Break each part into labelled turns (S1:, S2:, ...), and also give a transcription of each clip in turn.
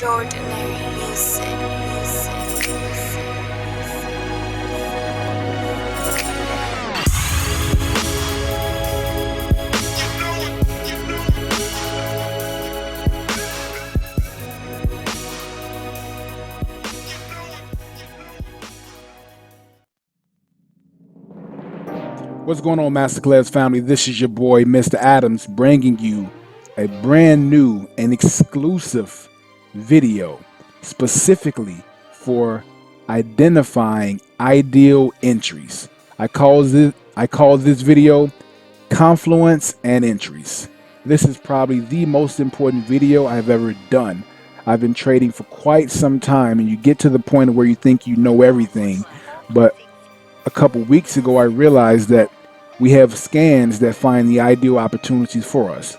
S1: extraordinary music.
S2: What's going on, Masterclass family? This is your boy, Mr. Adams, bringing you a brand new and exclusive video specifically for identifying ideal entries. I call this video Confluence and Entries. This is probably the most important video I've ever done. I've been trading for quite some time, and you get to the point where you think you know everything, but a couple weeks ago, I realized that we have scans that find the ideal opportunities for us.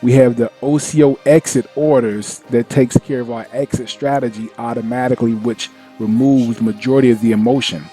S2: We have the OCO exit orders that takes care of our exit strategy automatically, which removes majority of the emotion.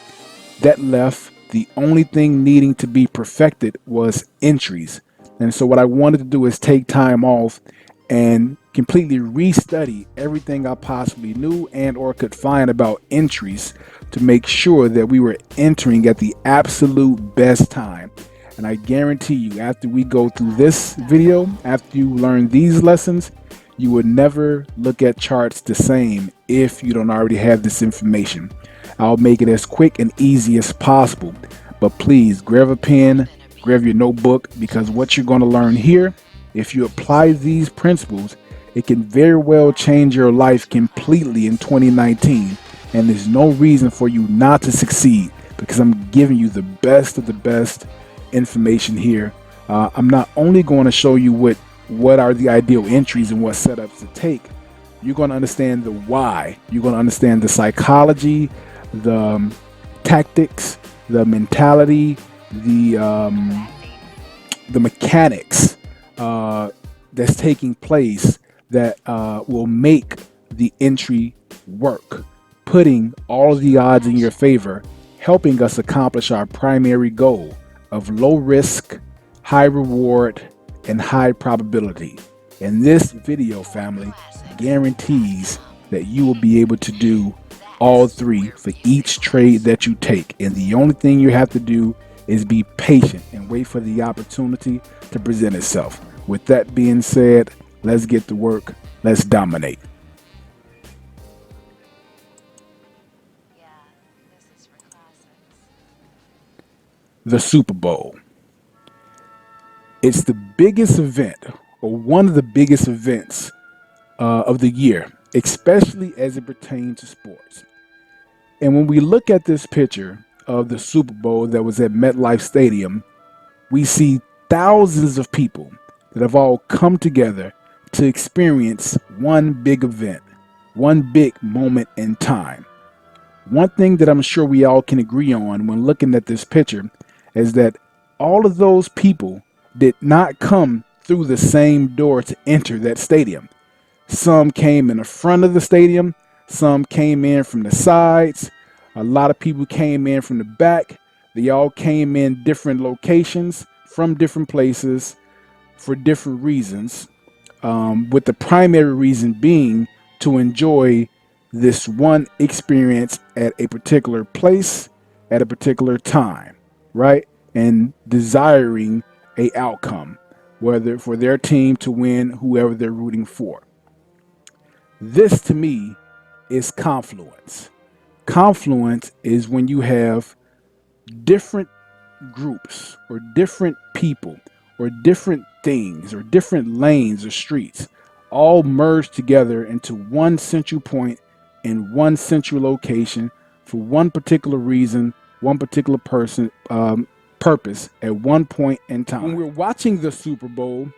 S2: That left the only thing needing to be perfected was entries. And so what I wanted to do is take time off and completely restudy everything I possibly knew and or could find about entries to make sure that we were entering at the absolute best time. And I guarantee you, after we go through this video, after you learn these lessons, you would never look at charts the same if you don't already have this information. I'll make it as quick and easy as possible, but please grab a pen, grab your notebook, because what you're going to learn here, if you apply these principles, it can very well change your life completely in 2019. And there's no reason for you not to succeed, because I'm giving you the best of the best information here. I'm not only going to show you what are the ideal entries and what setups to take. You're going to understand the why. You're going to understand the psychology, the tactics, the mentality, the mechanics that's taking place that will make the entry work, putting all of the odds in your favor, helping us accomplish our primary goal of low risk, high reward, and high probability. And this video, family, guarantees that you will be able to do all three for each trade that you take. And the only thing you have to do is be patient and wait for the opportunity to present itself. With that being said, let's get to work. Let's dominate. The Super Bowl. It's the biggest event, or one of the biggest events of the year, especially as it pertains to sports. And when we look at this picture of the Super Bowl that was at MetLife Stadium, we see thousands of people that have all come together to experience one big event, one big moment in time. One thing that I'm sure we all can agree on when looking at this picture is that all of those people did not come through the same door to enter that stadium. Some came in the front of the stadium, some came in from the sides, a lot of people came in from the back. They all came in different locations from different places for different reasons, with the primary reason being to enjoy this one experience at a particular place at a particular time, right? And desiring a outcome, whether for their team to win, whoever they're rooting for. This to me is confluence. Confluence is when you have different groups or different people or different things or different lanes or streets all merge together into one central point in one central location for one particular reason, one particular person, purpose at one point in time. When we're watching the Super Bowl,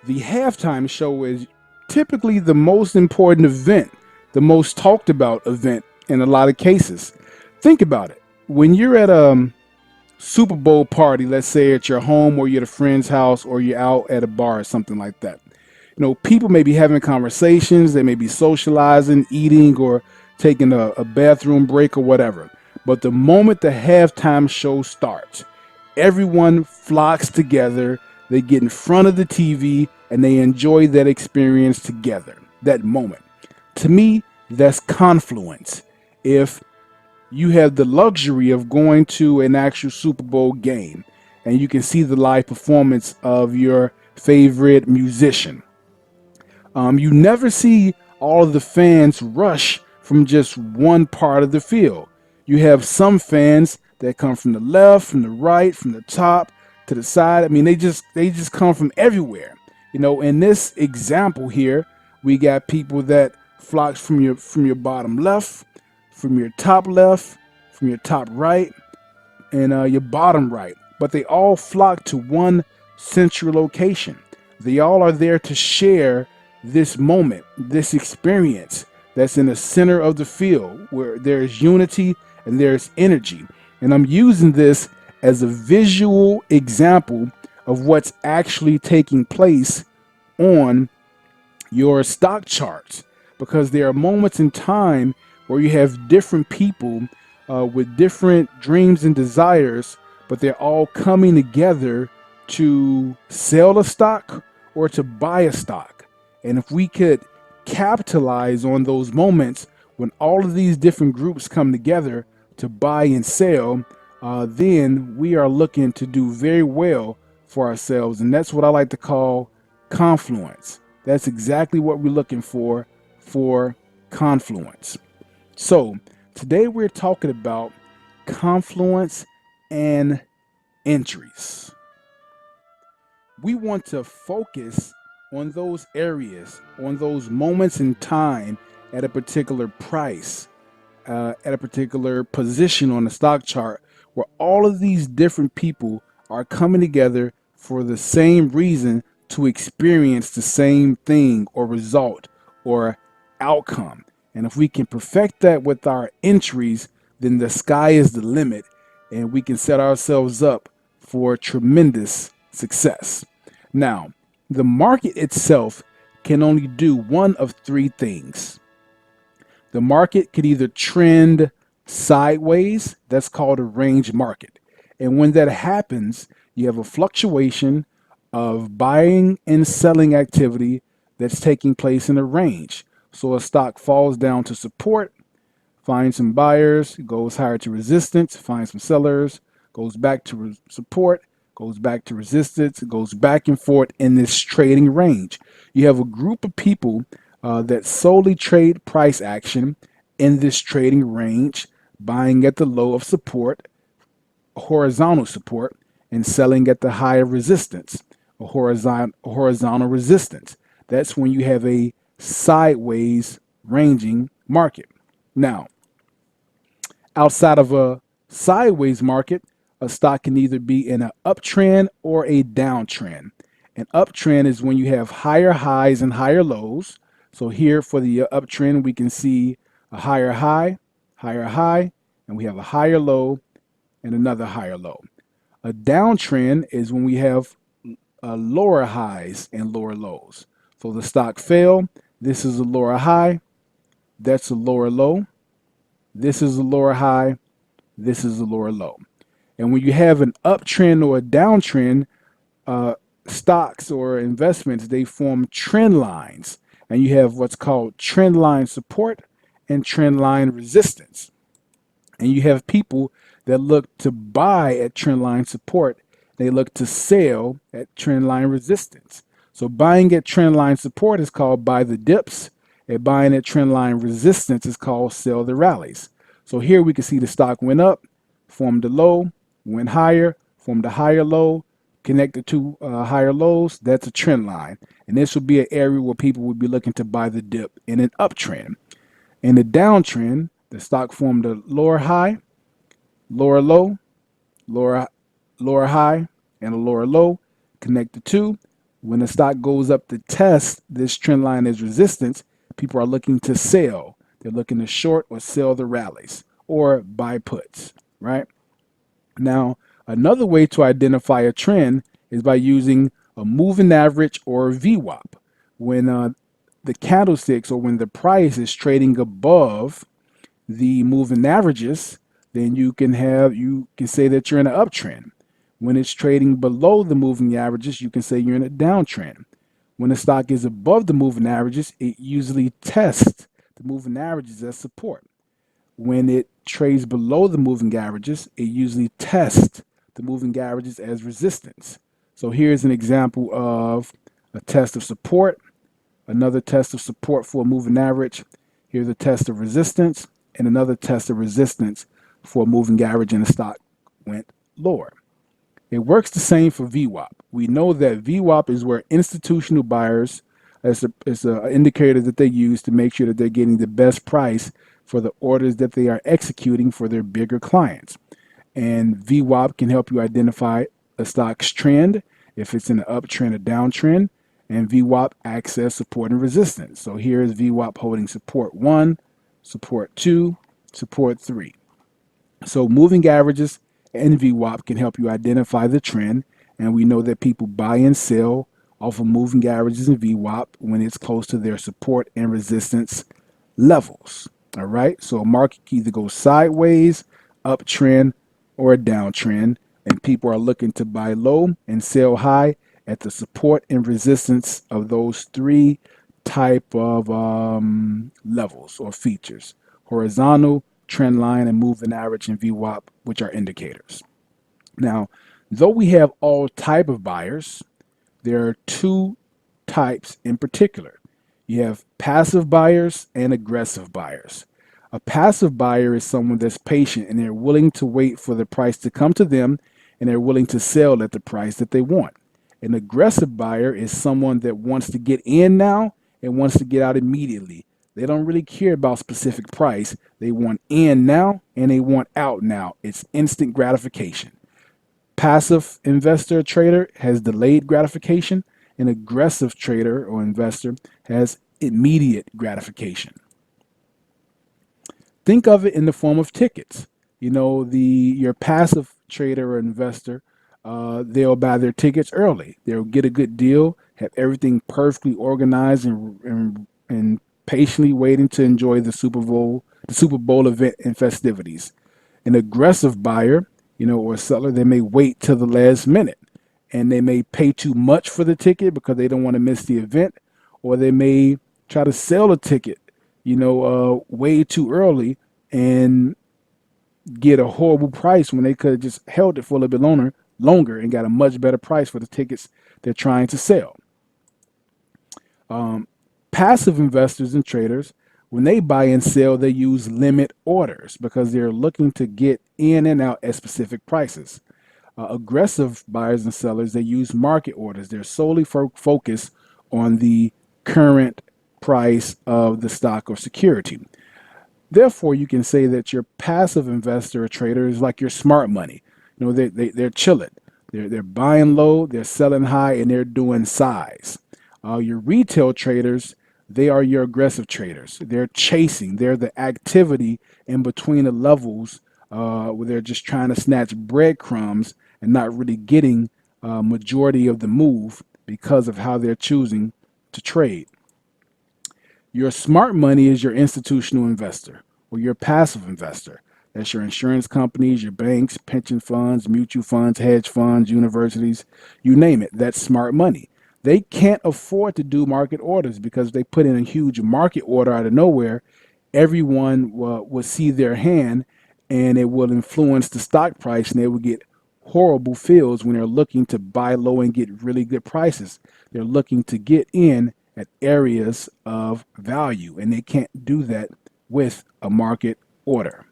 S2: the halftime show is typically the most important event, the most talked about event in a lot of cases. Think about it. When you're at a Super Bowl party, let's say at your home or you're at a friend's house or you're out at a bar or something like that, people may be having conversations, they may be socializing, eating, or taking a bathroom break or whatever. But the moment the halftime show starts, everyone flocks together, they get in front of the TV, and they enjoy that experience together, that moment. To me, that's Confluence. If you have the luxury of going to an actual Super Bowl game and you can see the live performance of your favorite musician, you never see all of the fans rush from just one part of the field. You have some fans that come from the left, from the right, from the top to the side. I mean, they just come from everywhere. In this example here, we got people that flocks from your bottom left, from your top left, from your top right, and your bottom right, but they all flock to one central location. They all are there to share this moment, this experience that's in the center of the field where there's unity and there's energy. And I'm using this as a visual example of what's actually taking place on your stock charts, because there are moments in time where you have different people with different dreams and desires, but they're all coming together to sell a stock or to buy a stock. And if we could capitalize on those moments when all of these different groups come together to buy and sell, then we are looking to do very well for ourselves. And that's what I like to call confluence. That's exactly what we're looking for confluence. So, today we're talking about confluence and entries. We want to focus on those areas, on those moments in time at a particular price, at a particular position on the stock chart, where all of these different people are coming together for the same reason to experience the same thing or result or outcome. And if we can perfect that with our entries, then the sky is the limit and we can set ourselves up for tremendous success. Now, the market itself can only do one of three things. The market could either trend sideways, that's called a range market. And when that happens, you have a fluctuation of buying and selling activity that's taking place in a range. So a stock falls down to support, finds some buyers, goes higher to resistance, finds some sellers, goes back to support, goes back to resistance, goes back and forth in this trading range. You have a group of people that solely trade price action in this trading range, buying at the low of support, horizontal support, and selling at the higher resistance, a horizontal resistance. That's when you have a sideways ranging market. Now, outside of a sideways market, a stock can either be in an uptrend or a downtrend. An uptrend is when you have higher highs and higher lows. So here for the uptrend, we can see a higher high, and we have a higher low and another higher low. A downtrend is when we have lower highs and lower lows. So the stock fell. This is a lower high. That's a lower low. This is a lower high. This is a lower low. And when you have an uptrend or a downtrend, stocks or investments, they form trend lines. And you have what's called trend line support and trend line resistance. And you have people that look to buy at trend line support. They look to sell at trend line resistance. So buying at trend line support is called buy the dips, and buying at trend line resistance is called sell the rallies. So here we can see the stock went up, formed a low, went higher, formed a higher low, connected to higher lows. That's a trend line. And this will be an area where people would be looking to buy the dip in an uptrend. In the downtrend, the stock formed a lower high, lower low, lower lower high, and a lower low, connected to. When the stock goes up to test this trend line as resistance, people are looking to sell. They're looking to short or sell the rallies or buy puts, right? Now, another way to identify a trend is by using a moving average or VWAP. When the candlesticks, or when the price is trading above the moving averages, then you can say that you're in an uptrend. When it's trading below the moving averages, you can say you're in a downtrend. When the stock is above the moving averages, it usually tests the moving averages as support. When it trades below the moving averages, it usually tests the moving averages as resistance. So here's an example of a test of support, another test of support for a moving average. Here's a test of resistance, and another test of resistance for a moving average, and the stock went lower. It works the same for VWAP. We know that VWAP is where institutional buyers, as an indicator that they use to make sure that they're getting the best price for the orders that they are executing for their bigger clients. And VWAP can help you identify a stock's trend, if it's in an uptrend or downtrend. And VWAP acts as support and resistance. So here is VWAP holding support 1, support 2, support 3. So moving averages and VWAP can help you identify the trend, and we know that people buy and sell off of moving averages and VWAP when it's close to their support and resistance levels. All right, so a market can either go sideways, uptrend, or a downtrend, and people are looking to buy low and sell high at the support and resistance of those three type of levels or features: horizontal, trend line, and moving average and VWAP, which are indicators. Now, though we have all type of buyers, there are two types in particular. You have passive buyers and aggressive buyers. A passive buyer is someone that's patient and they're willing to wait for the price to come to them, and they're willing to sell at the price that they want. An aggressive buyer is someone that wants to get in now and wants to get out immediately. They don't really care about specific price. They want in now and they want out now. It's instant gratification. Passive investor trader has delayed gratification. An aggressive trader or investor has immediate gratification. Think of it in the form of tickets. You know, your passive trader or investor, they'll buy their tickets early. They'll get a good deal, have everything perfectly organized, and patiently waiting to enjoy the Super Bowl event and festivities. An aggressive buyer, or seller, they may wait till the last minute, and they may pay too much for the ticket because they don't want to miss the event, or they may try to sell a ticket, way too early and get a horrible price when they could have just held it for a little bit longer and got a much better price for the tickets they're trying to sell. Passive investors and traders, when they buy and sell, they use limit orders because they're looking to get in and out at specific prices. Aggressive buyers and sellers, they use market orders. They're solely focused on the current price of the stock or security. Therefore, you can say that your passive investor or trader is like your smart money. They're chilling. They're buying low, they're selling high, and they're doing size. Your retail traders, they are your aggressive traders. They're chasing. They're the activity in between the levels where they're just trying to snatch breadcrumbs and not really getting majority of the move because of how they're choosing to trade. Your smart money is your institutional investor or your passive investor. That's your insurance companies, your banks, pension funds, mutual funds, hedge funds, universities, you name it. That's smart money. They can't afford to do market orders because if they put in a huge market order out of nowhere, everyone will see their hand and it will influence the stock price, and they will get horrible feels when they're looking to buy low and get really good prices. They're looking to get in at areas of value, and they can't do that with a market order.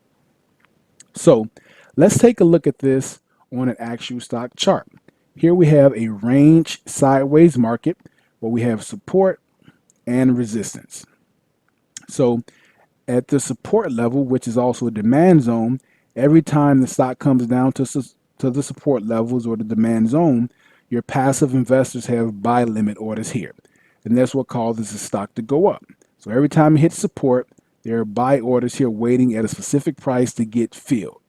S2: So let's take a look at this on an actual stock chart. Here we have a range sideways market where we have support and resistance. So at the support level, which is also a demand zone, every time the stock comes down to the support levels or the demand zone, your passive investors have buy limit orders here. And that's what causes the stock to go up. So every time it hits support, there are buy orders here waiting at a specific price to get filled.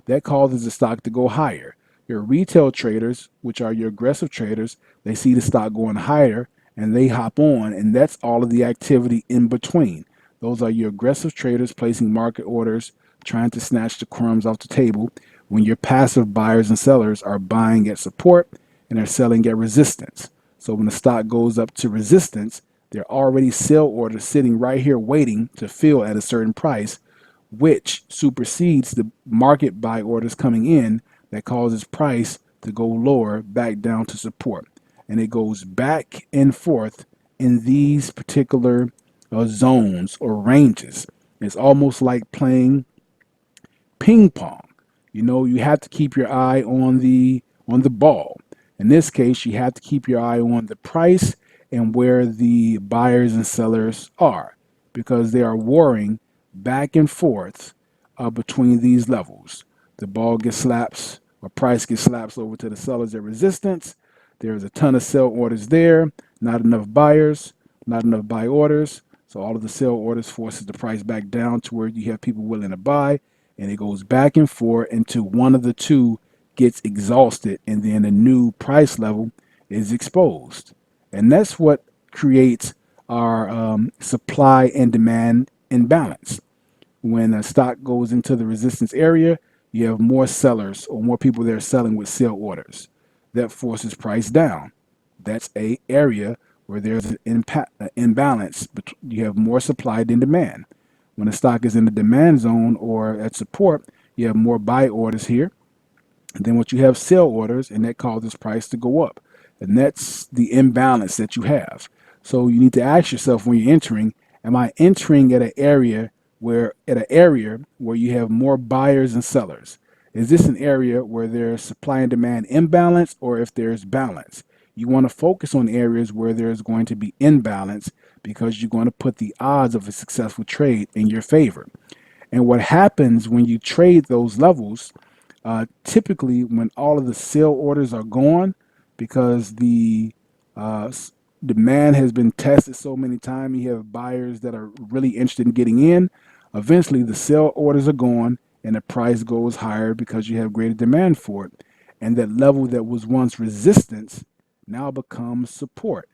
S2: That causes the stock to go higher. Your retail traders, which are your aggressive traders, they see the stock going higher and they hop on, and that's all of the activity in between. Those are your aggressive traders placing market orders, trying to snatch the crumbs off the table, when your passive buyers and sellers are buying at support and are selling at resistance. So when the stock goes up to resistance, There are already sell orders sitting right here waiting to fill at a certain price, which supersedes the market buy orders coming in that causes price to go lower back down to support. And it goes back and forth in these particular zones or ranges. It's almost like playing ping pong. You have to keep your eye on the ball. In this case, you have to keep your eye on the price and where the buyers and sellers are, because they are warring back and forth between these levels. The ball gets slaps, or price gets slaps over to the sellers at resistance. There's a ton of sell orders there, not enough buyers, not enough buy orders. So all of the sell orders forces the price back down to where you have people willing to buy, and it goes back and forth until one of the two gets exhausted, and then a new price level is exposed. And that's what creates our supply and demand imbalance. When a stock goes into the resistance area, you have more sellers or more people that are selling with sell orders. That forces price down. That's a area where there's an imbalance. But you have more supply than demand. When a stock is in the demand zone or at support, you have more buy orders here. And then what you have sell orders, and that causes price to go up. And that's the imbalance that you have. So you need to ask yourself when you're entering, am I entering at an area where you have more buyers and sellers? Is this an area where there's supply and demand imbalance, or if there's balance? You want to focus on areas where there's going to be imbalance, because you're going to put the odds of a successful trade in your favor. And what happens when you trade those levels, typically when all of the sell orders are gone, because the demand has been tested so many times, you have buyers that are really interested in getting in. Eventually, the sell orders are gone and the price goes higher because you have greater demand for it. And that level that was once resistance now becomes support.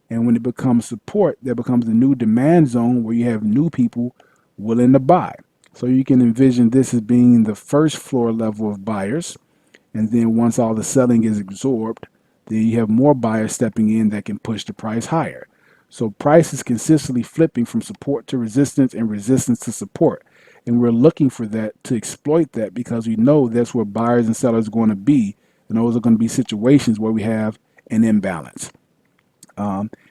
S2: And when it becomes support, there becomes a new demand zone where you have new people willing to buy. So you can envision this as being the first floor level of buyers. And then once all the selling is absorbed, then you have more buyers stepping in that can push the price higher. So price is consistently flipping from support to resistance and resistance to support. And we're looking for that to exploit that, because we know that's where buyers and sellers are going to be. And those are going to be situations where we have an imbalance.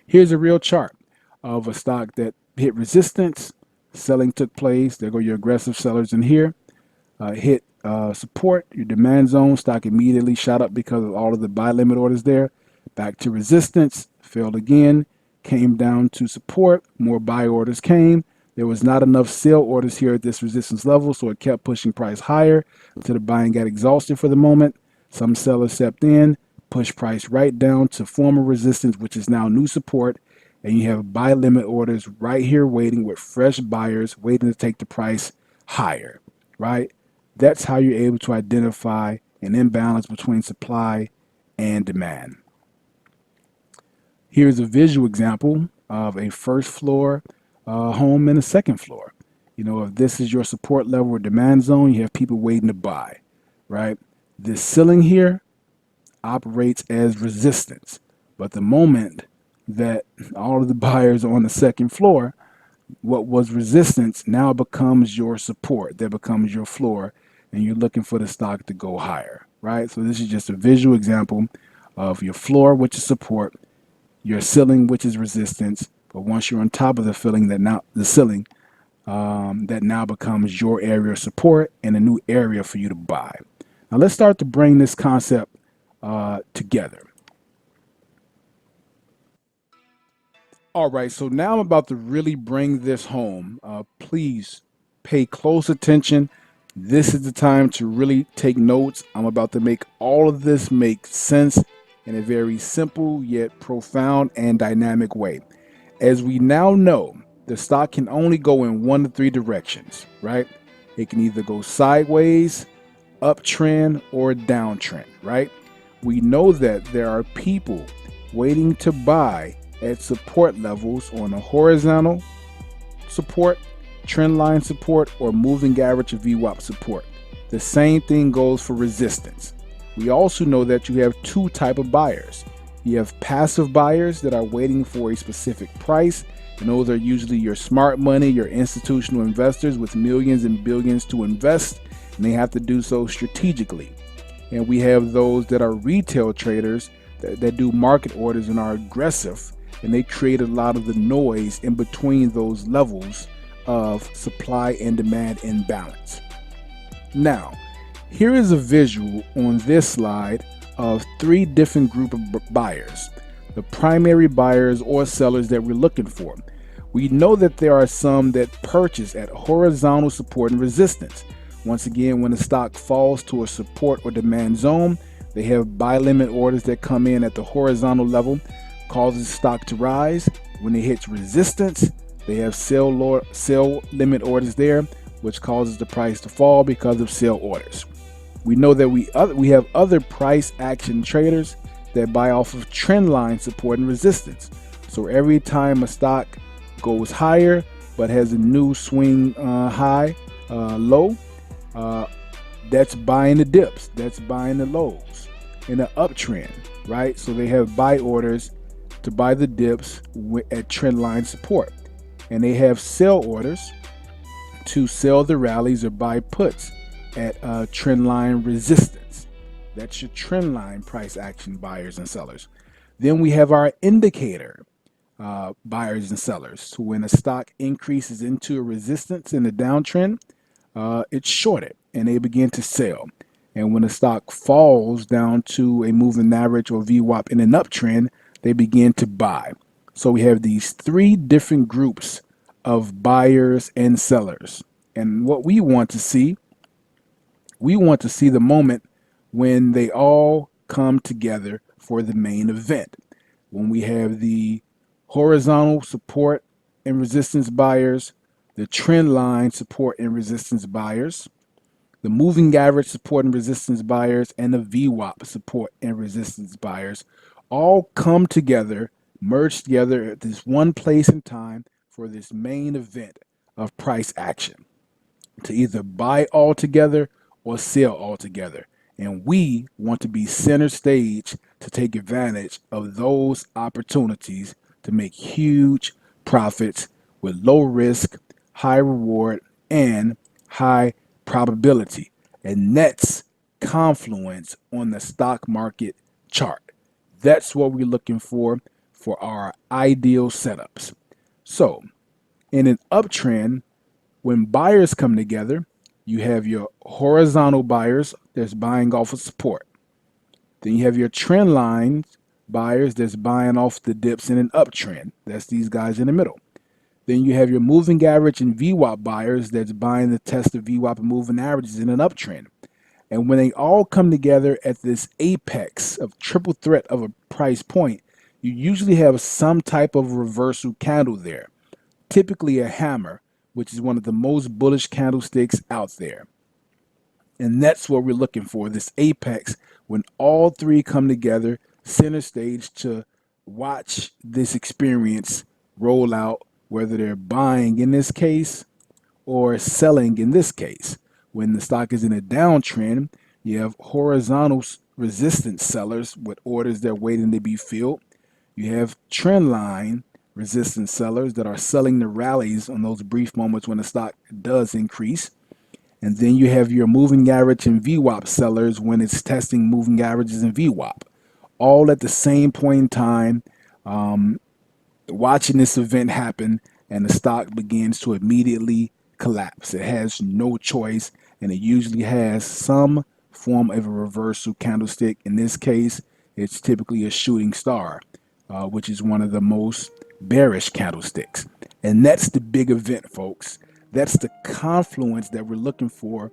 S2: Here's a real chart of a stock that hit resistance, selling took place. There go your aggressive sellers in here. Hit support, your demand zone, stock immediately shot up because of all of the buy limit orders there. Back to resistance, failed again, came down to support, more buy orders came. There was not enough sell orders here at this resistance level, so it kept pushing price higher until the buying got exhausted for the moment. Some sellers stepped in, pushed price right down to former resistance, which is now new support, and you have buy limit orders right here waiting with fresh buyers waiting to take the price higher, right? That's how you're able to identify an imbalance between supply and demand. Here's a visual example of a first floor home and a second floor. If this is your support level or demand zone, you have people waiting to buy, right? This ceiling here operates as resistance. But the moment that all of the buyers are on the second floor, what was resistance now becomes your support. That becomes your floor, and you're looking for the stock to go higher, right? So this is just a visual example of your floor, which is support, your ceiling, which is resistance. But once you're on top of the ceiling, that now becomes your area of support and a new area for you to buy. Now let's start to bring this concept together. All right, so now I'm about to really bring this home. Please pay close attention. This is the time to really take notes. I'm about to make all of this make sense in a very simple yet profound and dynamic way. As we now know, the stock can only go in one of three directions, right? It can either go sideways, uptrend, or downtrend, right? We know that there are people waiting to buy at support levels on a horizontal support, trend line support, or moving average or VWAP support. The same thing goes for resistance. We also know that you have two type of buyers. You have passive buyers that are waiting for a specific price, and those are usually your smart money, your institutional investors with millions and billions to invest, and they have to do so strategically. And we have those that are retail traders that do market orders and are aggressive, and they create a lot of the noise in between those levels of supply and demand imbalance. Now, here is a visual on this slide of three different group of buyers, the primary buyers or sellers that we're looking for. We know that there are some that purchase at horizontal support and resistance. Once again, when the stock falls to a support or demand zone, they have buy limit orders that come in at the horizontal level, causes the stock to rise. When it hits resistance, they have sell limit orders there, which causes the price to fall because of sell orders. We know that we have other price action traders that buy off of trend line support and resistance. So every time a stock goes higher but has a new swing high, low, uh, that's buying the dips, that's buying the lows in an uptrend, right? So they have buy orders to buy the dips at trend line support, and they have sell orders to sell the rallies or buy puts at trend line resistance. That's your trend line price action buyers and sellers. Then we have our indicator buyers and sellers. So when a stock increases into a resistance in the downtrend, it's shorted and they begin to sell. And when the stock falls down to a moving average or VWAP in an uptrend, they begin to buy. So we have these three different groups of buyers and sellers. And what we want to see the moment when they all come together for the main event. When we have the horizontal support and resistance buyers, the trend line support and resistance buyers, the moving average support and resistance buyers, and the VWAP support and resistance buyers all come together, merge together at this one place in time for this main event of price action to either buy all together or sell all together. And we want to be center stage to take advantage of those opportunities to make huge profits with low risk, high reward, and high probability. And that's Confluence on the stock market chart. That's what we're looking for our ideal setups. So, in an uptrend, when buyers come together, you have your horizontal buyers that's buying off of support. Then you have your trend lines buyers that's buying off the dips in an uptrend. That's these guys in the middle. Then you have your moving average and VWAP buyers that's buying the test of VWAP and moving averages in an uptrend. And when they all come together at this apex of triple threat of a price point, you usually have some type of reversal candle there, typically a hammer, which is one of the most bullish candlesticks out there. And that's what we're looking for, this apex, when all three come together, center stage to watch this experience roll out, whether they're buying in this case or selling in this case. When the stock is in a downtrend, you have horizontal resistance sellers with orders that are waiting to be filled. You have trend line resistance sellers that are selling the rallies on those brief moments when the stock does increase. And then you have your moving average and VWAP sellers when it's testing moving averages and VWAP, all at the same point in time, watching this event happen, and the stock begins to immediately collapse. It has no choice, and it usually has some form of a reversal candlestick. In this case, it's typically a shooting star, which is one of the most bearish candlesticks. And that's the big event, folks. That's the confluence that we're looking for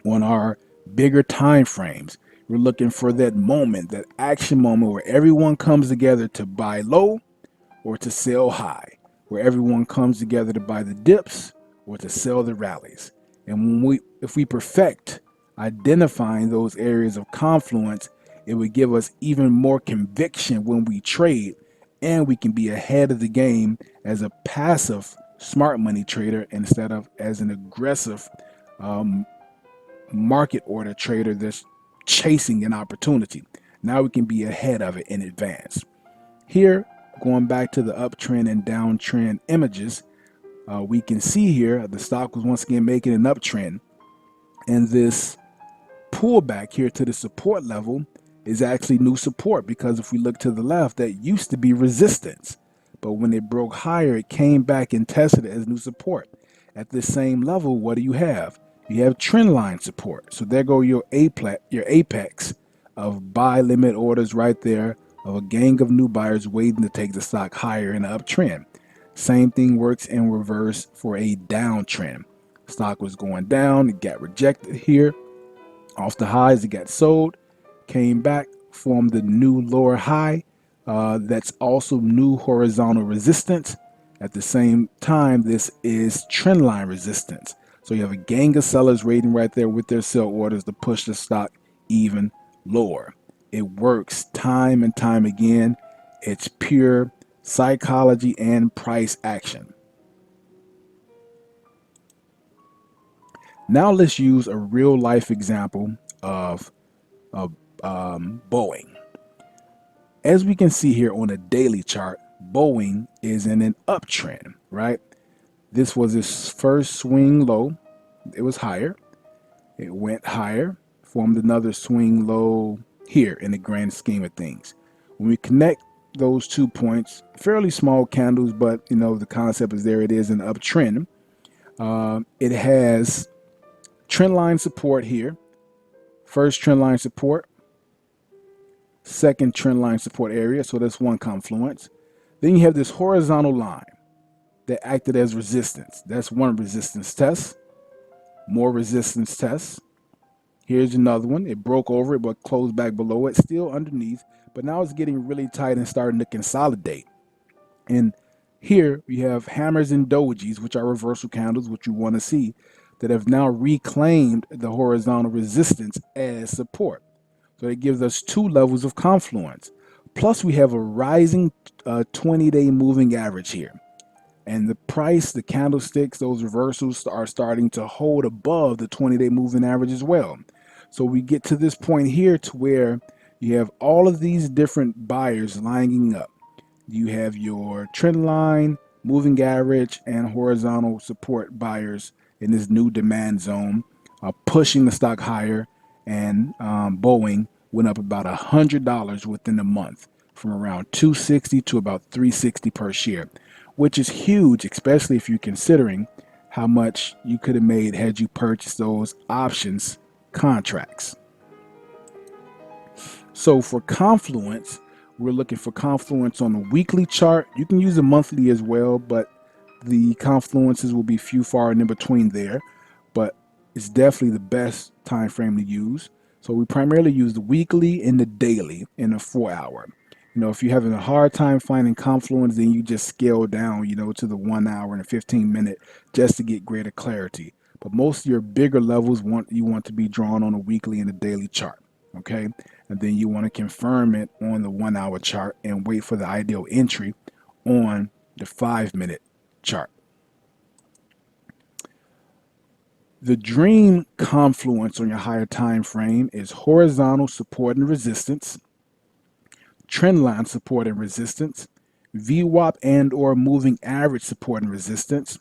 S2: on our bigger time frames. We're looking for that moment, that action moment where everyone comes together to buy low or to sell high, where everyone comes together to buy the dips or to sell the rallies. And if we perfect identifying those areas of confluence, it would give us even more conviction when we trade, and we can be ahead of the game as a passive smart money trader instead of as an aggressive market order trader that's chasing an opportunity. Now we can be ahead of it in advance. Here, going back to the uptrend and downtrend images, we can see here the stock was once again making an uptrend, and this pullback here to the support level is actually new support, because if we look to the left, that used to be resistance. But when it broke higher, it came back and tested it as new support. At this same level, what do you have? You have trend line support. So there go your apex of buy limit orders right there, of a gang of new buyers waiting to take the stock higher in an uptrend. Same thing works in reverse for a downtrend. Stock was going down, it got rejected here. Off the highs, it got sold, came back, formed the new lower high. That's also new horizontal resistance. At the same time, this is trend line resistance. So you have a gang of sellers waiting right there with their sell orders to push the stock even lower. It works time and time again. It's pure psychology and price action. Now let's use a real life example of Boeing. As we can see here on a daily chart, Boeing is in an uptrend, right? This was its first swing low. It was higher. It went higher, formed another swing low here in the grand scheme of things. When we connect those 2 points, fairly small candles, but the concept is there. It is an uptrend. It has trend line support here. First trend line support, second trend line support area. So that's one confluence. Then you have this horizontal line that acted as resistance. That's one resistance test. More resistance tests. Here's another one. It broke over it, but closed back below it, still underneath. But now it's getting really tight and starting to consolidate. And here we have hammers and dojis, which are reversal candles, which you want to see, that have now reclaimed the horizontal resistance as support. So it gives us two levels of confluence. Plus, we have a rising 20-day moving average here. And the price, the candlesticks, those reversals are starting to hold above the 20-day moving average as well. So we get to this point here to where you have all of these different buyers lining up. You have your trend line, moving average, and horizontal support buyers in this new demand zone, pushing the stock higher. And Boeing went up about $100 within the month, from around 260 to about 360 per share, which is huge, especially if you're considering how much you could have made had you purchased those options contracts. So for Confluence, we're looking for Confluence on the weekly chart. You can use a monthly as well, but the confluences will be few, far, and in between there. But it's definitely the best time frame to use. So we primarily use the weekly and the daily in the 4 hour. If you're having a hard time finding Confluence, then you just scale down, to the 1 hour and a 15 minute just to get greater clarity. But most of your bigger levels you want to be drawn on a weekly and a daily chart. Okay. And then you want to confirm it on the 1 hour chart and wait for the ideal entry on the 5 minute chart. The dream confluence on your higher time frame is horizontal support and resistance, trend line support and resistance, VWAP and or moving average support and resistance.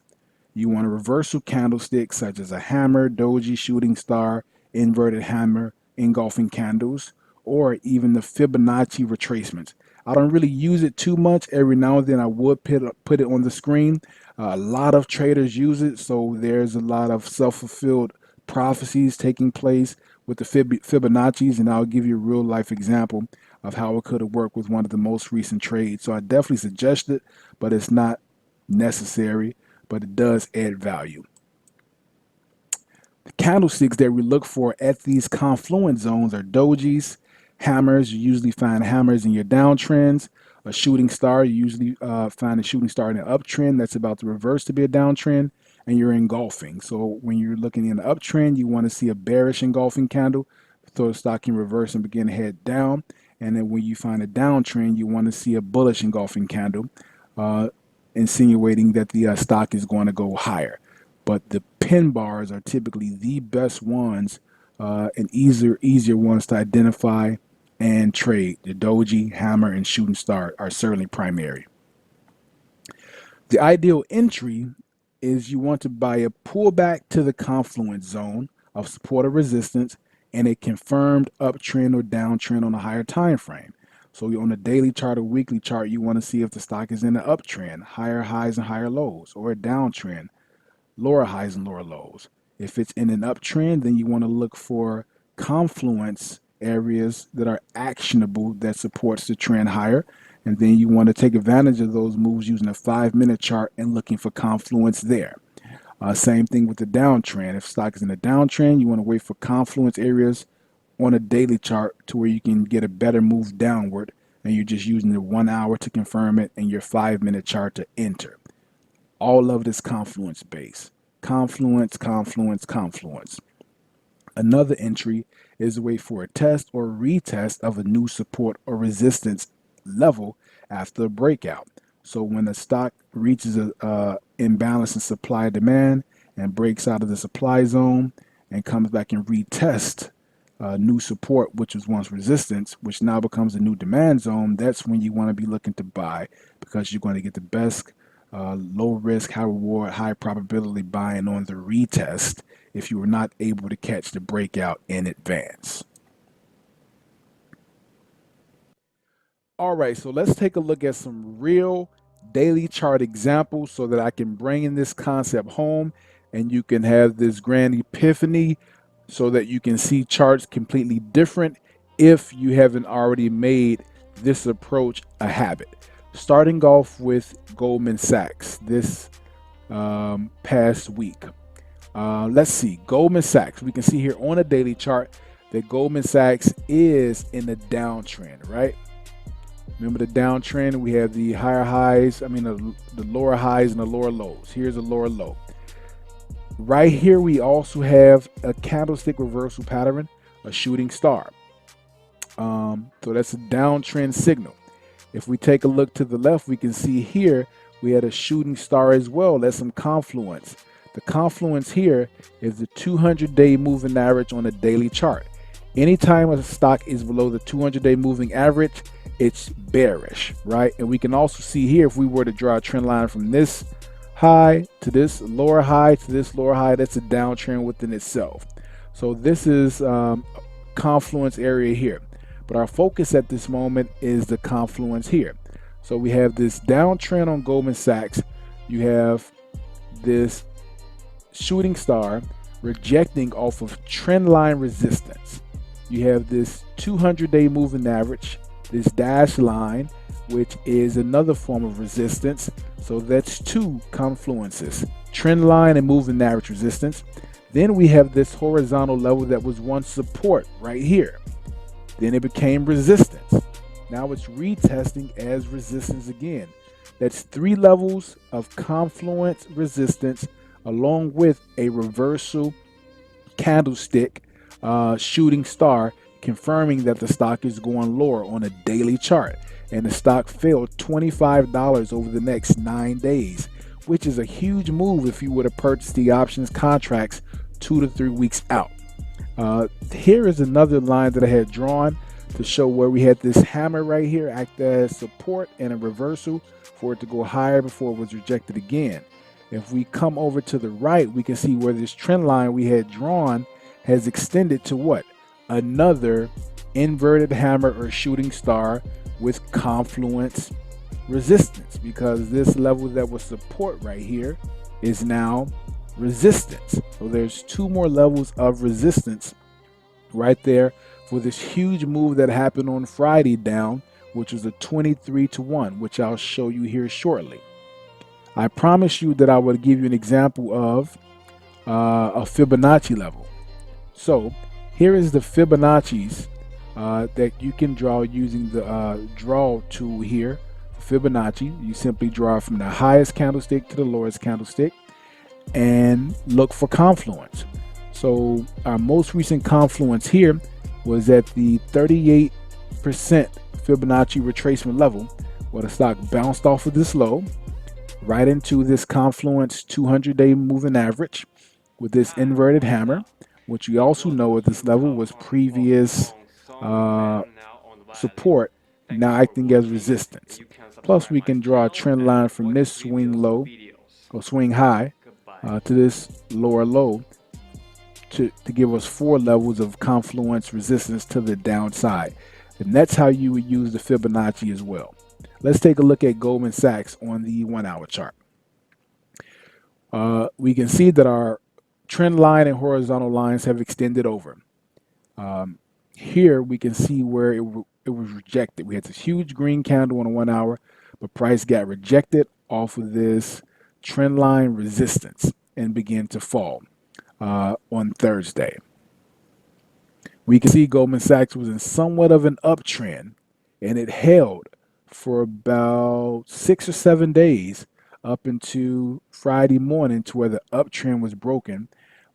S2: You want a reversal candlestick such as a hammer, doji, shooting star, inverted hammer, engulfing candles, or even the Fibonacci retracements. I don't really use it too much. Every now and then I would put it on the screen. A lot of traders use it, so there's a lot of self-fulfilled prophecies taking place with the Fibonacci's, and I'll give you a real life example of how it could have worked with one of the most recent trades. So I definitely suggest it, but it's not necessary, but it does add value. The candlesticks that we look for at these confluence zones are dojis, hammers. You usually find hammers in your downtrends. A shooting star, you usually find a shooting star in an uptrend that's about to reverse to be a downtrend, and you're engulfing. So when you're looking in an uptrend, you want to see a bearish engulfing candle, so the stock can reverse and begin to head down. And then when you find a downtrend, you want to see a bullish engulfing candle, insinuating that the stock is going to go higher. But the pin bars are typically the best ones and easier ones to identify and trade. The doji, hammer, and shooting star are certainly primary. The ideal entry is you want to buy a pullback to the confluence zone of support or resistance and a confirmed uptrend or downtrend on a higher time frame. So on a daily chart or weekly chart, you want to see if the stock is in an uptrend, higher highs and higher lows, or a downtrend, lower highs and lower lows. If it's in an uptrend, then you want to look for confluence areas that are actionable that supports the trend higher. And then you want to take advantage of those moves using a 5 minute chart and looking for confluence there. Same thing with the downtrend. If stock is in a downtrend, you want to wait for confluence areas on a daily chart to where you can get a better move downward. And you're just using the 1 hour to confirm it and your 5 minute chart to enter. All of this confluence base. Confluence, confluence, confluence. Another entry is a way for a test or retest of a new support or resistance level after a breakout. So when the stock reaches a imbalance in supply demand and breaks out of the supply zone and comes back and retests new support, which was once resistance, which now becomes a new demand zone, that's when you want to be looking to buy because you're going to get the best low risk, high reward, high probability buying on the retest if you were not able to catch the breakout in advance. All right, so let's take a look at some real daily chart examples so that I can bring in this concept home and you can have this grand epiphany so that you can see charts completely different if you haven't already made this approach a habit. Starting off with Goldman Sachs this past week. Let's see, Goldman Sachs. We can see here on a daily chart that Goldman Sachs is in a downtrend, right? Remember the downtrend? We have the higher highs, the lower highs and the lower lows. Here's a lower low. Right here, we also have a candlestick reversal pattern, a shooting star. So that's a downtrend signal. If we take a look to the left, we can see here we had a shooting star as well. That's some confluence. The confluence here is the 200-day moving average on a daily chart. Anytime a stock is below the 200-day moving average, it's bearish, right? And we can also see here if we were to draw a trend line from this high to this lower high to this lower high, that's a downtrend within itself. So this is confluence area here. But our focus at this moment is the confluence here. So we have this downtrend on Goldman Sachs. You have this shooting star rejecting off of trend line resistance. You have this 200-day moving average, this dashed line, which is another form of resistance. So that's two confluences, trend line and moving average resistance. Then we have this horizontal level that was once support right here. Then it became resistance. Now it's retesting as resistance again. That's three levels of confluence resistance along with a reversal candlestick shooting star confirming that the stock is going lower on a daily chart. And the stock fell $25 over the next 9 days, which is a huge move if you were to purchase the options contracts 2 to 3 weeks out. Here is another line that I had drawn to show where we had this hammer right here act as support and a reversal for it to go higher before it was rejected again. If we come over to the right, we can see where this trend line we had drawn has extended to what? Another inverted hammer or shooting star with confluence resistance, because this level that was support right here is now resistance. So there's two more levels of resistance right there for this huge move that happened on Friday down, which was a 23-1, which I'll show you here shortly. I promised you that I would give you an example of a Fibonacci level. So here is the Fibonacci's that you can draw using the draw tool here. Fibonacci, you simply draw from the highest candlestick to the lowest candlestick and look for confluence. So our most recent confluence here was at the 38% Fibonacci retracement level, where the stock bounced off of this low right into this confluence 200-day moving average with this inverted hammer, which we also know at this level was previous support now acting as resistance. Plus, we can draw a trend line from this swing low or swing high to this lower low to give us four levels of confluence resistance to the downside. And that's how you would use the Fibonacci as well. Let's take a look at Goldman Sachs on the 1 hour chart. We can see that our trend line and horizontal lines have extended over. Here we can see where it was rejected. We had this huge green candle on a 1 hour, but price got rejected off of this trend line resistance and began to fall on Thursday. We can see Goldman Sachs was in somewhat of an uptrend, and it held for about 6 or 7 days up into Friday morning to where the uptrend was broken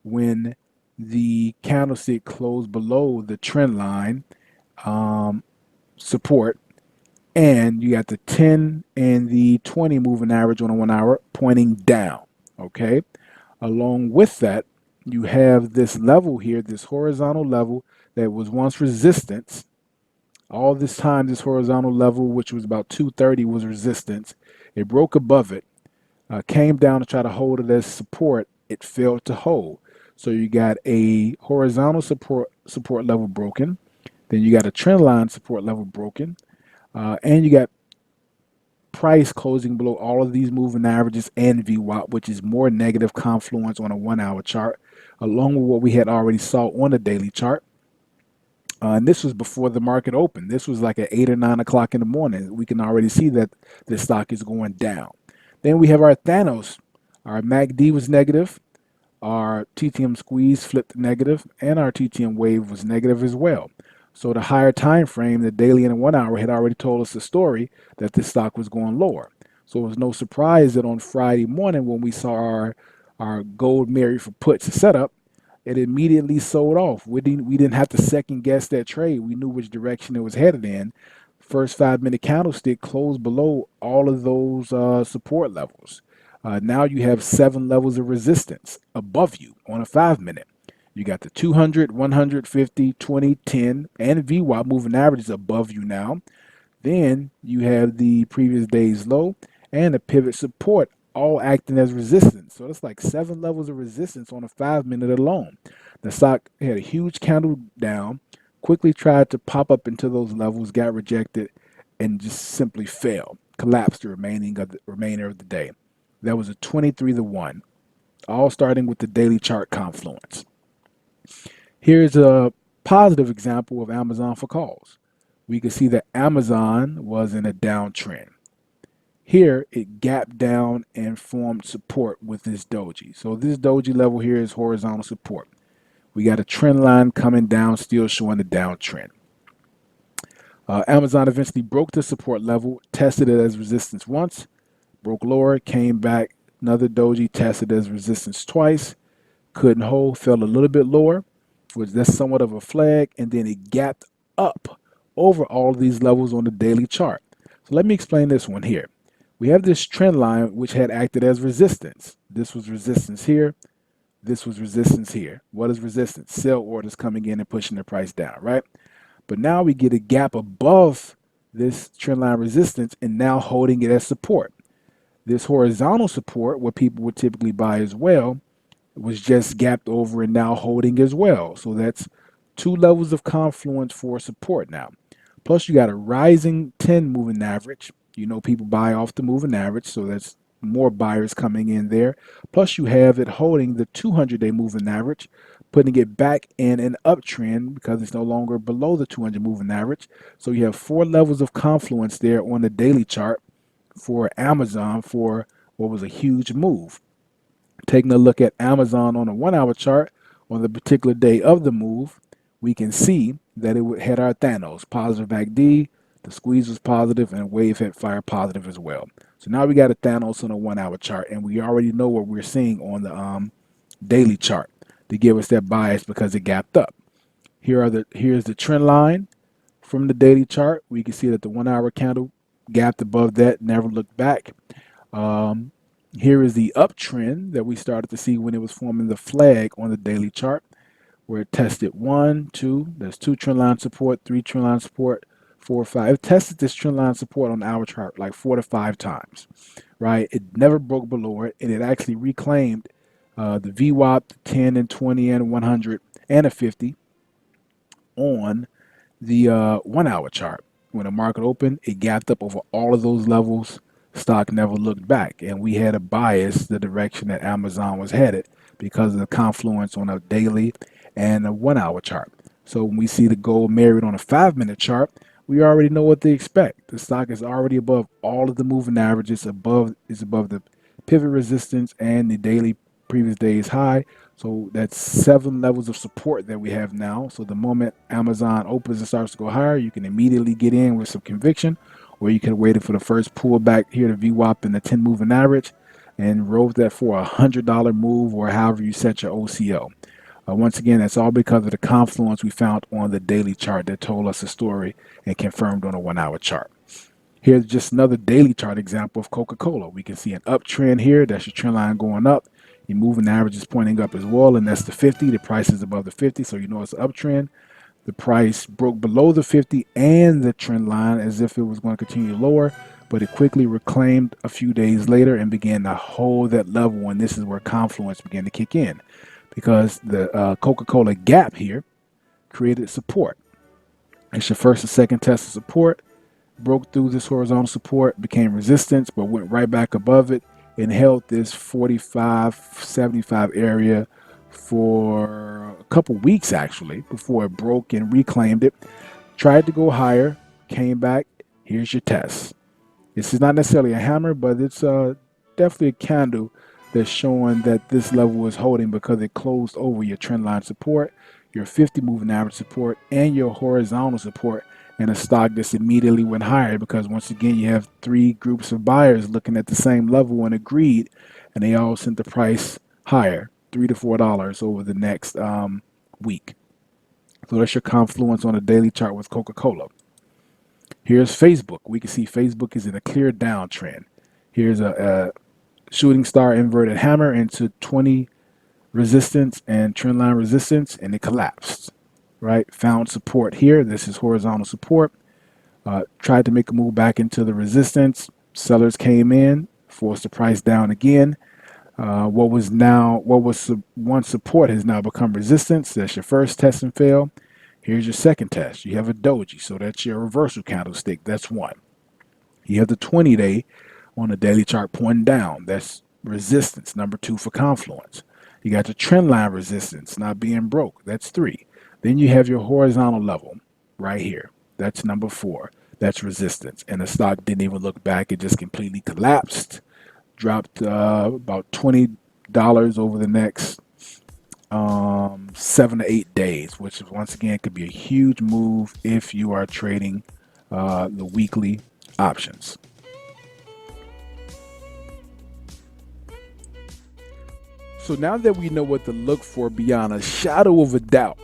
S2: when the candlestick closed below the trend line support, and you got the 10 and the 20 moving average on a 1 hour pointing down. Okay, along with that, you have this level here, this horizontal level that was once resistance. All this time, this horizontal level, which was about 230, was resistance. It broke above it, came down to try to hold it as support. It failed to hold. So you got a horizontal support level broken. Then you got a trend line support level broken. And you got price closing below all of these moving averages and VWAP, which is more negative confluence on a 1 hour chart, along with what we had already saw on the daily chart. And this was before the market opened. This was like at 8 or 9 o'clock in the morning. We can already see that the stock is going down. Then we have our Thanos. Our MACD was negative. Our TTM squeeze flipped negative, and our TTM wave was negative as well. So the higher time frame, the daily and the 1 hour, had already told us the story that this stock was going lower. So it was no surprise that on Friday morning when we saw our gold Mary for puts setup, it immediately sold off. We didn't have to second guess that trade. We knew which direction it was headed in. First 5 minute candlestick closed below all of those support levels. Now you have 7 levels of resistance above you on a 5 minute. You got the 200, 150, 20, 10, and VWAP moving averages above you now. Then you have the previous day's low and the pivot support all acting as resistance. So it's like 7 levels of resistance on a 5 minute alone. The stock had a huge candle down, quickly tried to pop up into those levels, got rejected, and just simply fell, collapsed the remainder of the day. That was a 23-1, all starting with the daily chart confluence. Here's a positive example of Amazon for calls. We can see that Amazon was in a downtrend. Here, it gapped down and formed support with this doji. So this doji level here is horizontal support. We got a trend line coming down, still showing the downtrend. Amazon eventually broke the support level, tested it as resistance once, broke lower, came back, another doji, tested as resistance twice, couldn't hold, fell a little bit lower, which that's somewhat of a flag, and then it gapped up over all of these levels on the daily chart. So let me explain this one here. We have this trend line which had acted as resistance. This was resistance here. This was resistance here. What is resistance? Sell orders coming in and pushing the price down, right? But now we get a gap above this trend line resistance and now holding it as support. This horizontal support, what people would typically buy as well, was just gapped over and now holding as well. So that's 2 levels of confluence for support now. Plus you got a rising 10 moving average. You know people buy off the moving average, so that's more buyers coming in there. Plus you have it holding the 200-day moving average, putting it back in an uptrend because it's no longer below the 200 moving average. So you have 4 levels of confluence there on the daily chart for Amazon for what was a huge move. Taking a look at Amazon on a 1 hour chart on the particular day of the move, we can see that it had our Thanos, positive MACD, the squeeze was positive, and wave had fire positive as well. So now we got a Thanos on a 1 hour chart, and we already know what we're seeing on the daily chart to give us that bias because it gapped up. Here's the trend line from the daily chart. We can see that the 1 hour candle gapped above that, never looked back. Here is the uptrend that we started to see when it was forming the flag on the daily chart, where it tested 1, 2. There's 2 trend line support, 3 trend line support, 4 or 5. It tested this trend line support on the hour chart like 4 to 5 times, right? It never broke below it, and it actually reclaimed the VWAP, the 10 and 20 and 100 and a 50 on the 1 hour chart. When the market opened, it gapped up over all of those levels. Stock never looked back, and we had a bias the direction that Amazon was headed because of the confluence on a daily and a 1 hour chart. So when we see the gold married on a 5 minute chart, we already know what to expect. The stock is already above all of the moving averages, above the pivot resistance and the daily previous day's high. So that's 7 levels of support that we have now. So the moment Amazon opens and starts to go higher, you can immediately get in with some conviction, or you can wait for the first pullback here to VWAP in the 10 moving average and roll that for $100 move or however you set your OCO. Once again, that's all because of the confluence we found on the daily chart that told us a story and confirmed on a 1 hour chart. Here's just another daily chart example of Coca-Cola. We can see an uptrend here. That's your trend line going up. Your moving average is pointing up as well, and that's the 50. The price is above the 50, so you know it's an uptrend. The price broke below the 50 and the trend line as if it was going to continue lower, but it quickly reclaimed a few days later and began to hold that level, and this is where confluence began to kick in because the Coca-Cola gap here created support. It's your first and second test of support. Broke through this horizontal support, became resistance, but went right back above it and held this 45.75 area for a couple weeks actually before it broke and reclaimed it. Tried to go higher, came back. Here's your test. This is not necessarily a hammer, but it's definitely a candle that's showing that this level is holding because it closed over your trend line support, your 50 moving average support, and your horizontal support, and a stock that's immediately went higher because once again you have 3 groups of buyers looking at the same level and agreed, and they all sent the price higher, $3 to $4 over the next week. So that's your confluence on a daily chart with Coca-Cola. Here's Facebook. We can see Facebook is in a clear downtrend. Here's a shooting star inverted hammer into 20 resistance and trend line resistance, and it collapsed. Right, found support here. This is horizontal support. Tried to make a move back into the resistance. Sellers came in, forced the price down again. What was once support has now become resistance. That's your first test and fail. Here's your second test. You have a doji, so that's your reversal candlestick. That's one. You have the 20-day on the daily chart pointing down. That's resistance, number 2 for confluence. You got the trend line resistance not being broke. That's 3. Then you have your horizontal level right here. That's number 4. That's resistance. And the stock didn't even look back. It just completely collapsed. Dropped about $20 over the next 7 to 8 days, which once again could be a huge move if you are trading the weekly options. So now that we know what to look for beyond a shadow of a doubt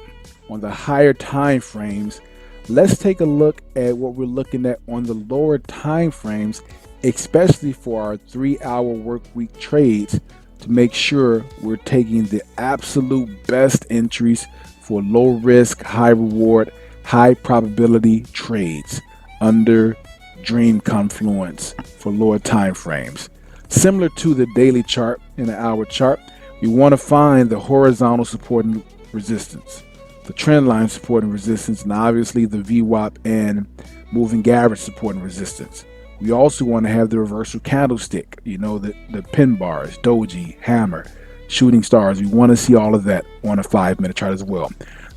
S2: on the higher time frames, let's take a look at what we're looking at on the lower time frames, especially for our 3-hour work week trades, to make sure we're taking the absolute best entries for low risk, high reward, high probability trades under Dream Confluence for lower time frames. Similar to the daily chart and the hour chart, we want to find the horizontal support and resistance, the trend line support and resistance, and obviously the VWAP and moving average support and resistance. We also want to have the reversal candlestick, the pin bars, doji, hammer, shooting stars. We want to see all of that on a 5-minute chart as well.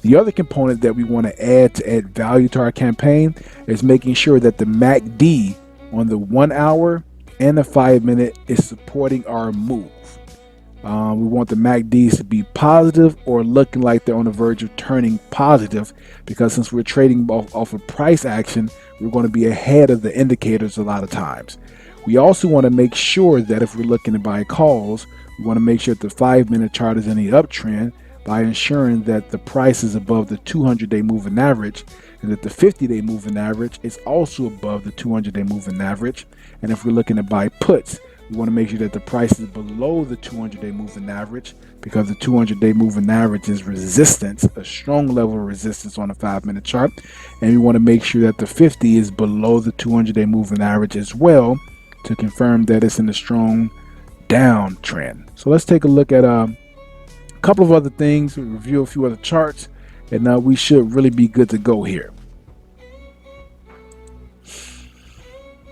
S2: The other component that we want to add value to our campaign is making sure that the MACD on the 1 hour and the 5-minute is supporting our move. We want the MACDs to be positive or looking like they're on the verge of turning positive, because since we're trading off of price action, we're going to be ahead of the indicators a lot of times. We also want to make sure that if we're looking to buy calls, we want to make sure that the 5-minute chart is in the uptrend by ensuring that the price is above the 200-day moving average, and that the 50-day moving average is also above the 200-day moving average. And if we're looking to buy puts, We want to make sure that the price is below the 200-day moving average, because the 200-day moving average is resistance, a strong level of resistance on a 5-minute chart. And we want to make sure that the 50 is below the 200-day moving average as well, to confirm that it's in a strong downtrend. So let's take a look at a couple of other things, review a few other charts, and we should really be good to go here.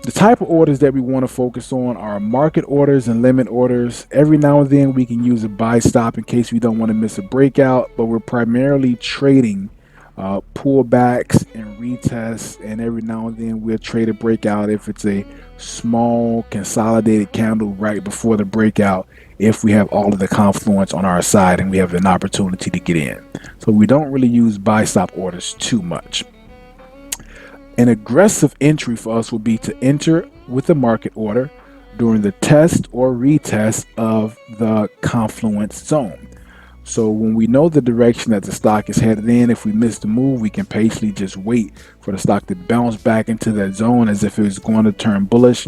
S2: The type of orders that we want to focus on are market orders and limit orders. Every now and then we can use a buy stop in case we don't want to miss a breakout, but we're primarily trading pullbacks and retests, and every now and then we'll trade a breakout if it's a small consolidated candle right before the breakout, if we have all of the confluence on our side and we have an opportunity to get in. So we don't really use buy stop orders too much. An aggressive entry for us would be to enter with a market order during the test or retest of the confluence zone. So when we know the direction that the stock is headed in, if we miss the move, we can patiently just wait for the stock to bounce back into that zone as if it was going to turn bullish.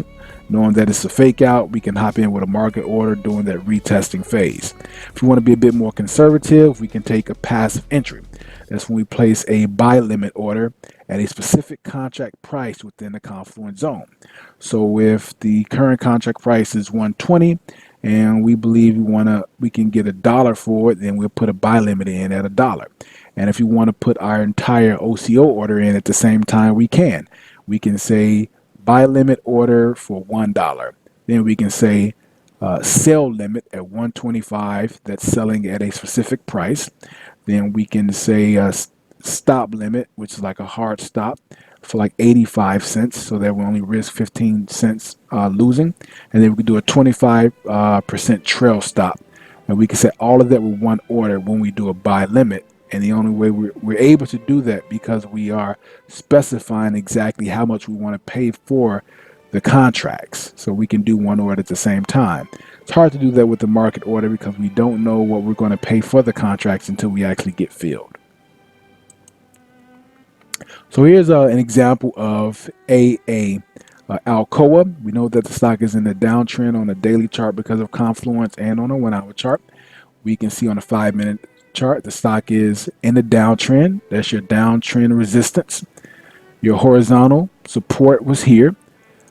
S2: Knowing that it's a fake out, we can hop in with a market order during that retesting phase. If we want to be a bit more conservative, we can take a passive entry. That's when we place a buy limit order at a specific contract price within the confluence zone. So if the current contract price is 120 and we believe we can get $1 for it, then we'll put a buy limit in at $1. And if you want to put our entire OCO order in at the same time, we can. We can say buy limit order for $1. Then we can say sell limit at 125, that's selling at a specific price. Then we can say stop limit, which is like a hard stop, for like 85 cents, so that we only risk 15 cents losing. And then we could do a 25% trail stop. And we can set all of that with one order when we do a buy limit. And the only way we're able to do that, because we are specifying exactly how much we want to pay for the contracts. So we can do one order at the same time. It's hard to do that with the market order because we don't know what we're going to pay for the contracts until we actually get filled. So here's an example of Alcoa. We know that the stock is in the downtrend on the daily chart because of Confluence and on a 1-hour chart. We can see on a 5-minute chart the stock is in the downtrend. That's your downtrend resistance. Your horizontal support was here,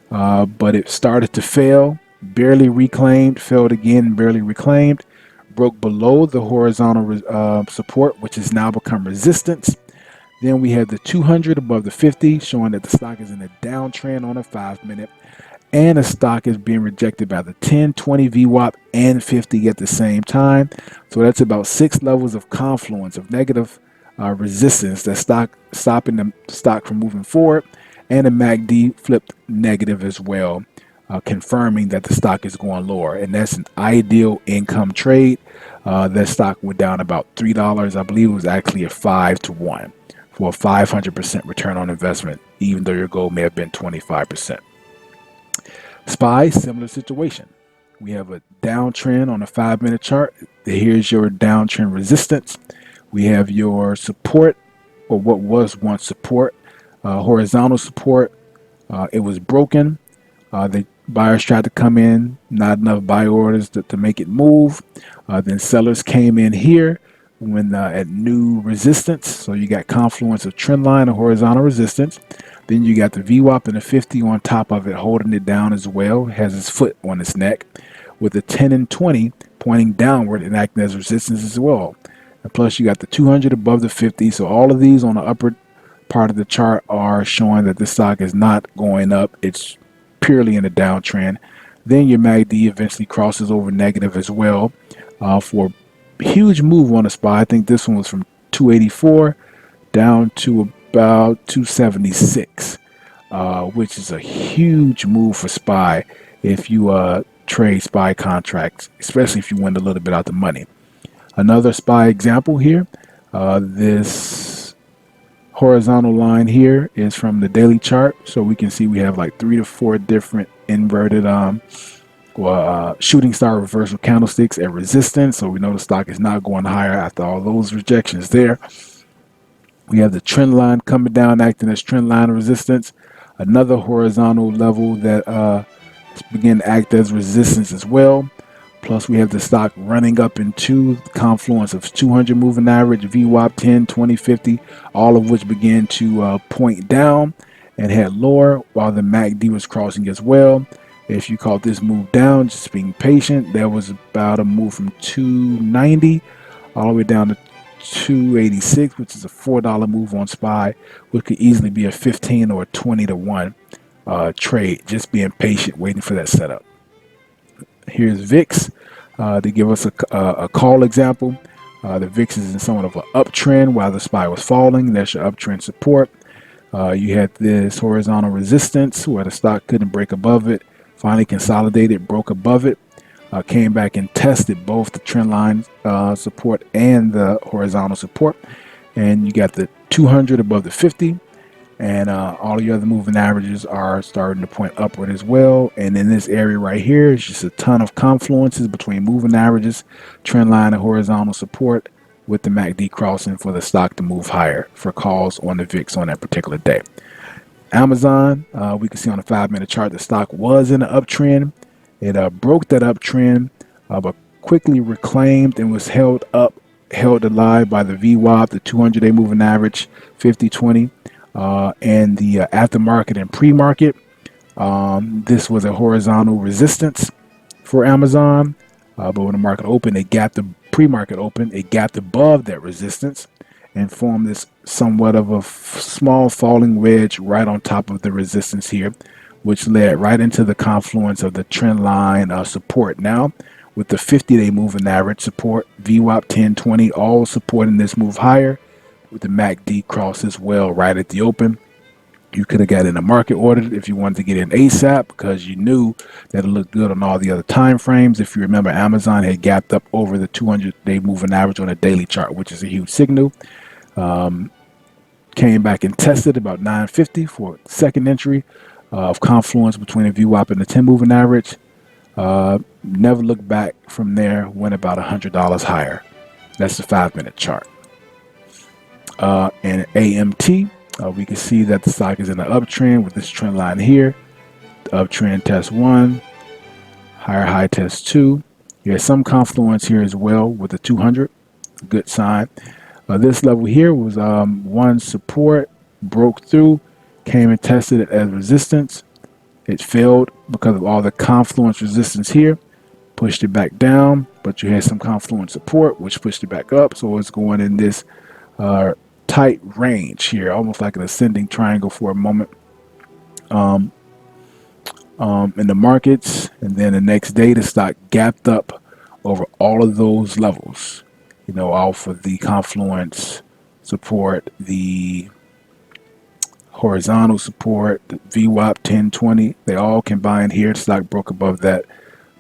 S2: but it started to fail, barely reclaimed, failed again, barely reclaimed, broke below the horizontal support, which has now become resistance. Then we have the 200 above the 50, showing that the stock is in a downtrend on a 5-minute, and the stock is being rejected by the 10, 20 VWAP and 50 at the same time. So that's about 6 levels of confluence of negative resistance that's stopping the stock from moving forward, and the MACD flipped negative as well, confirming that the stock is going lower. And that's an ideal income trade. That stock went down about $3. I believe it was actually a 5-to-1 for a 500% return on investment, even though your goal may have been 25%. SPY, similar situation. We have a downtrend on a 5-minute chart. Here's your downtrend resistance. We have your support, or what was once support, horizontal support. It was broken. The buyers tried to come in, not enough buy orders to make it move. Then sellers came in here when at new resistance. So you got confluence of trend line and horizontal resistance. Then you got the VWAP and the 50 on top of it, holding it down as well. It has its foot on its neck, with the 10 and 20 pointing downward and acting as resistance as well. And plus you got the 200 above the 50. So all of these on the upper part of the chart are showing that the stock is not going up. It's purely in a downtrend. Then your MACD eventually crosses over negative as well, for a huge move on the SPY. I think this one was from 284 down to about 276, which is a huge move for SPY if you trade SPY contracts, especially if you win a little bit out the money. Another SPY example here, this horizontal line here is from the daily chart. So we can see we have like 3 to 4 different inverted shooting star reversal candlesticks at resistance. So we know the stock is not going higher after all those rejections there. We have the trend line coming down, acting as trend line resistance. Another horizontal level that begin to act as resistance as well. Plus, we have the stock running up into the confluence of 200 moving average, VWAP 10, 20, 50, all of which began to point down and head lower while the MACD was crossing as well. If you caught this move down, just being patient, there was about a move from 290 all the way down to 286, which is a $4 move on SPY, which could easily be a 15 or 20 to 1 trade. Just being patient, waiting for that setup. Here's VIX to give us a call example. The VIX is in somewhat of an uptrend while the SPY was falling. That's your uptrend support. You had this horizontal resistance where the stock couldn't break above it. Finally consolidated, broke above it. Came back and tested both the trend line support and the horizontal support. And you got the 200 above the 50. And all your other moving averages are starting to point upward as well. And in this area right here, it's just a ton of confluences between moving averages, trend line, and horizontal support, with the MACD crossing for the stock to move higher for calls on the VIX on that particular day. Amazon, we can see on the 5-minute chart, the stock was in an uptrend. It broke that uptrend, but quickly reclaimed and was held alive by the VWAP, the 200-day moving average, 50-20. And the aftermarket and pre-market. This was a horizontal resistance for Amazon, but when the market opened, it gapped the pre-market open, it gapped above that resistance and formed this somewhat of a small falling wedge right on top of the resistance here, which led right into the confluence of the trend line support now, with the 50-day moving average support, VWAP 1020, all supporting this move higher, with the MACD cross as well right at the open. You could have got in a market order if you wanted to get in ASAP because you knew that it looked good on all the other time frames. If you remember, Amazon had gapped up over the 200-day moving average on a daily chart, which is a huge signal. Came back and tested about 950 for a second entry of confluence between the VWAP and the 10 moving average. Never looked back from there, went about $100 higher. That's the 5-minute chart. And AMT, we can see that the stock is in an uptrend with this trend line here. The uptrend test 1, higher high test 2. You have some confluence here as well with the 200. Good sign. This level here was one support, broke through, came and tested it as resistance. It failed because of all the confluence resistance here. Pushed it back down, but you had some confluence support, which pushed it back up. So it's going in this tight range here, almost like an ascending triangle for a moment in the markets. And then the next day, the stock gapped up over all of those levels, you know, off of the confluence support, the horizontal support, the VWAP 1020. They all combined here. The stock broke above that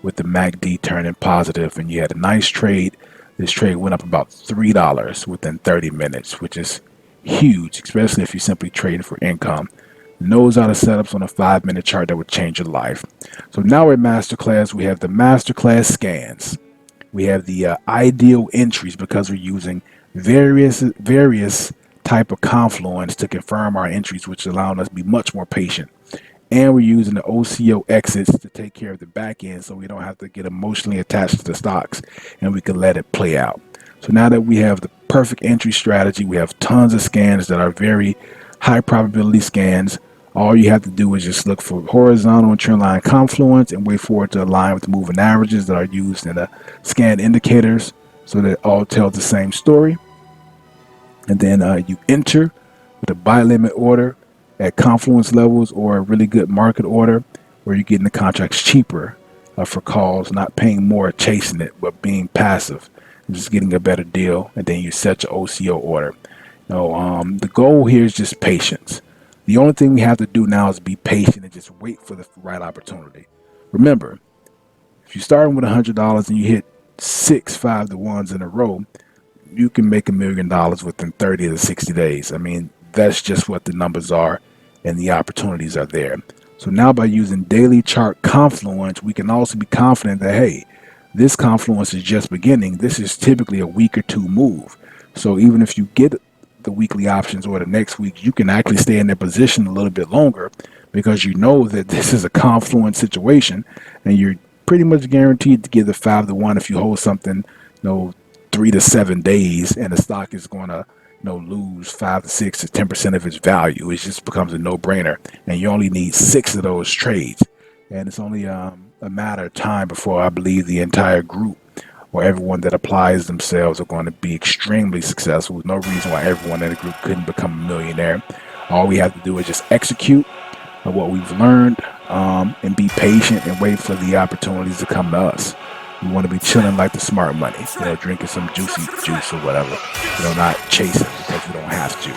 S2: with the MACD turning positive, and you had a nice trade. This trade went up about $3 within 30 minutes, which is huge, especially if you're simply trading for income. And those are the setups on a 5-minute chart that would change your life. So now at Masterclass, we have the Masterclass scans. We have the ideal entries because we're using various type of confluence to confirm our entries, which allowing us to be much more patient. And we're using the OCO exits to take care of the back end so we don't have to get emotionally attached to the stocks and we can let it play out. So now that we have the perfect entry strategy, we have tons of scans that are very high probability scans. All you have to do is just look for horizontal and trend line confluence and wait for it to align with the moving averages that are used in the scan indicators so that it all tells the same story. And then you enter with a buy limit order at confluence levels or a really good market order where you're getting the contracts cheaper for calls, not paying more chasing it, but being passive and just getting a better deal. And then you set your OCO order. You know, the goal here is just patience. The only thing we have to do now is be patient and just wait for the right opportunity. Remember, if you're starting with $100 and you hit 6 5-to-1s in a row, you can make $1 million within 30 to 60 days. I mean, that's just what the numbers are and the opportunities are there. So now by using daily chart confluence, we can also be confident that, hey, this confluence is just beginning. This is typically a week or two move. So even if you get the weekly options or the next week, you can actually stay in that position a little bit longer because you know that this is a Confluence situation, and you're pretty much guaranteed to give the 5 to 1 if you hold something, 3 to 7 days, and the stock is going to lose 5 to 6 to 10% of its value. It just becomes a no-brainer, and you only need 6 of those trades, and it's only a matter of time before I believe the entire group or everyone that applies themselves are going to be extremely successful. There's no reason why everyone in the group couldn't become a millionaire. All we have to do is just execute what we've learned, and be patient and wait for the opportunities to come to us. We want to be chilling like the smart money, drinking some juicy juice or whatever, not chasing because we don't have to.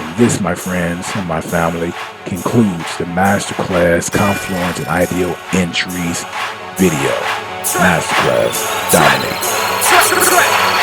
S2: And this, my friends and my family, concludes the Masterclass Confluence and Ideal Entries video. Masterclass, dominate.